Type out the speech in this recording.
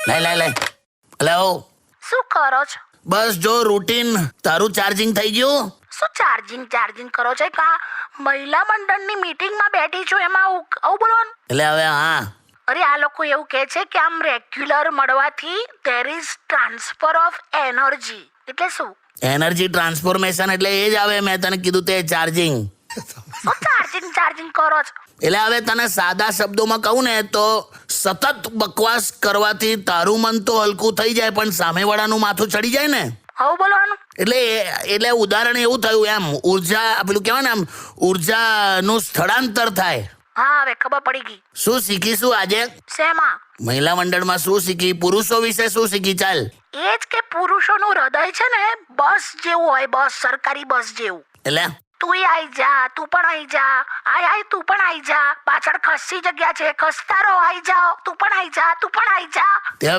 લઈ હેલો. શું કરો છો? બસ જો રૂટીન. તારું ચાર્જિંગ થઈ ગયું? શું ચાર્જિંગ કરો છો? કા મહિલા મંડળની મીટિંગમાં બેઠી છું એમાં આવું બોલવાનું? એટલે હવે હા, અરે આ લોકો એવું કહે છે કે આમ રેગ્યુલર મળવાથી there is transfer of energy. એટલે શું? એનર્જી ટ્રાન્સફોર્મેશન એટલે એ જ આવે. મેં તને કીધું તે ચાર્જિંગ. શું ચાર્જિંગ કરો છો? એટલે હવે તને સાદા શબ્દોમાં કહું ને તો સતત બકવાસ કરવાથી તારું મન તો હલકું થઈ જાય પણ સામેવાળાનું માથું ચડી જાય ને. આવું બોલવાનું? એટલે ઉદાહરણ એવું થયું એમ. ઉર્જા પેલું કહેવાય ને, આમ ઉર્જાનું સ્થળાંતર થાય. હા હવે ખબર પડી ગઈ. શું શીખીશું આજે? શેમાં? મહિલા મંડળમાં શું શીખી? પુરુષો વિશે શું શીખી? ચાલ. એ જ કે પુરુષોનું હૃદય છે ને બસ જેવું હોય, બસ, સરકારી બસ જેવું. એટલે તું આઈ જા, તું પણ આઈ જા, આય તું પણ આઈ જા, પાછળ ખસી જગ્યા છે, ખસતા રહો, આઈ જાઓ, તું પણ આઈ જા, તું પણ આઈ જા. તે